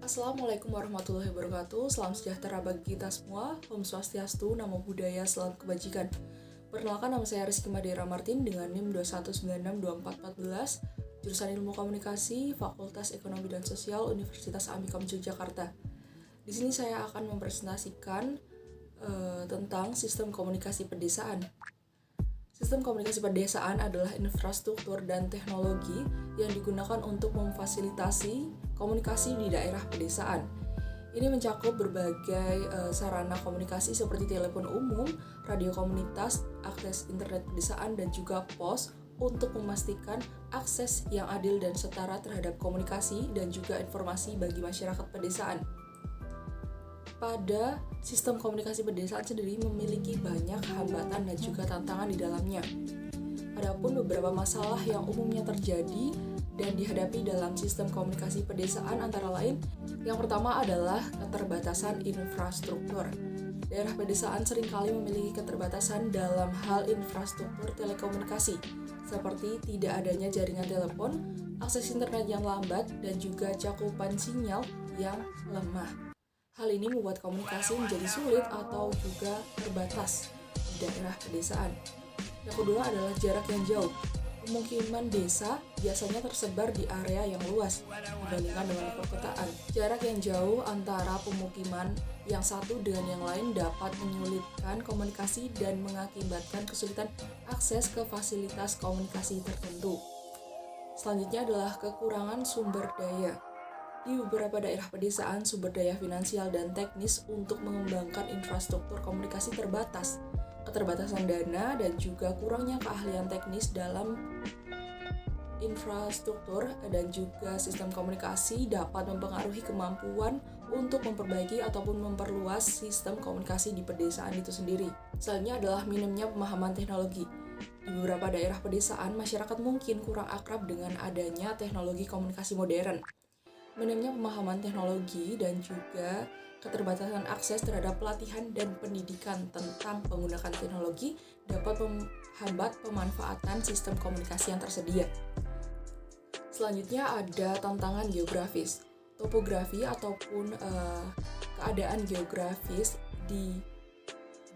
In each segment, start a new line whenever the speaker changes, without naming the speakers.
Assalamualaikum warahmatullahi wabarakatuh. Salam sejahtera bagi kita semua. Om Swastiastu, Namo Buddhaya, Salam Kebajikan. Perkenalkan, nama saya Rizky Madera Martin dengan NIM 21962414, jurusan Ilmu Komunikasi, Fakultas Ekonomi dan Sosial, Universitas Amikom Yogyakarta. Di sini saya akan mempresentasikan tentang sistem komunikasi pedesaan. Sistem komunikasi pedesaan adalah infrastruktur dan teknologi yang digunakan untuk memfasilitasi komunikasi di daerah pedesaan. Ini mencakup berbagai sarana komunikasi seperti telepon umum, radio komunitas, akses internet pedesaan, dan juga pos untuk memastikan akses yang adil dan setara terhadap komunikasi dan juga informasi bagi masyarakat pedesaan. Pada sistem komunikasi pedesaan sendiri memiliki banyak hambatan dan juga tantangan di dalamnya. Adapun beberapa masalah yang umumnya terjadi dan dihadapi dalam sistem komunikasi pedesaan antara lain, yang pertama adalah keterbatasan infrastruktur. Daerah pedesaan seringkali memiliki keterbatasan dalam hal infrastruktur telekomunikasi, seperti tidak adanya jaringan telepon, akses internet yang lambat, dan juga cakupan sinyal yang lemah. Hal ini membuat komunikasi menjadi sulit atau juga terbatas di daerah pedesaan. Yang kedua adalah jarak yang jauh. Pemukiman desa biasanya tersebar di area yang luas dibandingkan dengan perkotaan. Jarak yang jauh antara pemukiman yang satu dengan yang lain dapat menyulitkan komunikasi dan mengakibatkan kesulitan akses ke fasilitas komunikasi tertentu. Selanjutnya adalah kekurangan sumber daya. Di beberapa daerah pedesaan, sumber daya finansial dan teknis untuk mengembangkan infrastruktur komunikasi terbatas. Keterbatasan dana dan juga kurangnya keahlian teknis dalam infrastruktur dan juga sistem komunikasi dapat mempengaruhi kemampuan untuk memperbaiki ataupun memperluas sistem komunikasi di pedesaan itu sendiri. Selanjutnya adalah minimnya pemahaman teknologi. Di beberapa daerah pedesaan, masyarakat mungkin kurang akrab dengan adanya teknologi komunikasi modern. Minimnya pemahaman teknologi dan juga keterbatasan akses terhadap pelatihan dan pendidikan tentang penggunaan teknologi dapat menghambat pemanfaatan sistem komunikasi yang tersedia. Selanjutnya ada tantangan geografis. Topografi ataupun keadaan geografis di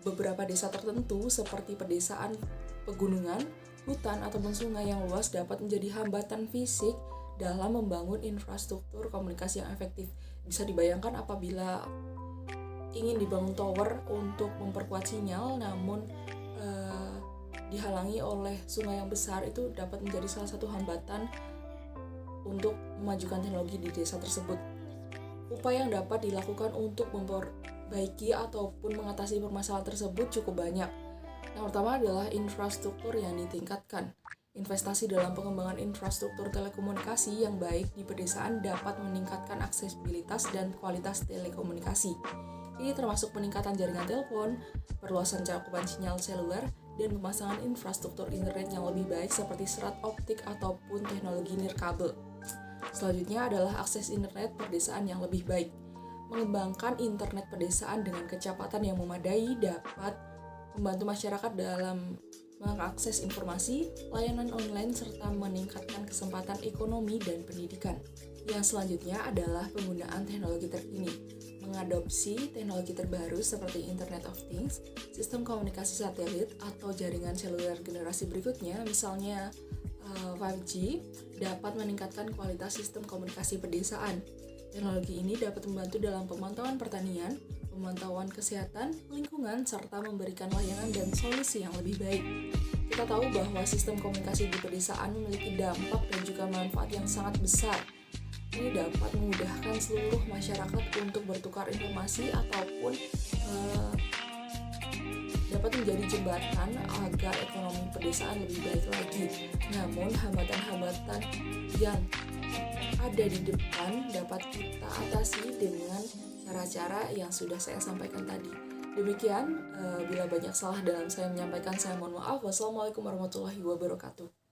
beberapa desa tertentu seperti pedesaan, pegunungan, hutan, ataupun sungai yang luas dapat menjadi hambatan fisik dalam membangun infrastruktur komunikasi yang efektif. Bisa dibayangkan apabila ingin dibangun tower untuk memperkuat sinyal, namun dihalangi oleh sungai yang besar, itu dapat menjadi salah satu hambatan untuk memajukan teknologi di desa tersebut. Upaya yang dapat dilakukan untuk memperbaiki ataupun mengatasi permasalahan tersebut cukup banyak. Yang pertama adalah infrastruktur yang ditingkatkan. Investasi dalam pengembangan infrastruktur telekomunikasi yang baik di pedesaan dapat meningkatkan aksesibilitas dan kualitas telekomunikasi. Ini termasuk peningkatan jaringan telepon, perluasan cakupan sinyal seluler, dan pemasangan infrastruktur internet yang lebih baik seperti serat optik ataupun teknologi nirkabel. Selanjutnya adalah akses internet pedesaan yang lebih baik. Mengembangkan internet pedesaan dengan kecepatan yang memadai dapat membantu masyarakat dalam mengakses informasi, layanan online, serta meningkatkan kesempatan ekonomi dan pendidikan. Yang selanjutnya adalah penggunaan teknologi terkini. Mengadopsi teknologi terbaru seperti Internet of Things, sistem komunikasi satelit, atau jaringan seluler generasi berikutnya, misalnya 5G, dapat meningkatkan kualitas sistem komunikasi pedesaan. Teknologi ini dapat membantu dalam pemantauan pertanian, pemantauan kesehatan, lingkungan, serta memberikan layanan dan solusi yang lebih baik. Kita tahu bahwa sistem komunikasi di pedesaan memiliki dampak dan juga manfaat yang sangat besar. Ini dapat memudahkan seluruh masyarakat untuk bertukar informasi ataupun dapat menjadi jembatan agar ekonomi pedesaan lebih baik lagi. Namun, hambatan-hambatan yang ada di depan dapat kita atasi dengan cara-cara yang sudah saya sampaikan tadi. Demikian, bila banyak salah dalam saya menyampaikan, saya mohon maaf. Wassalamualaikum warahmatullahi wabarakatuh.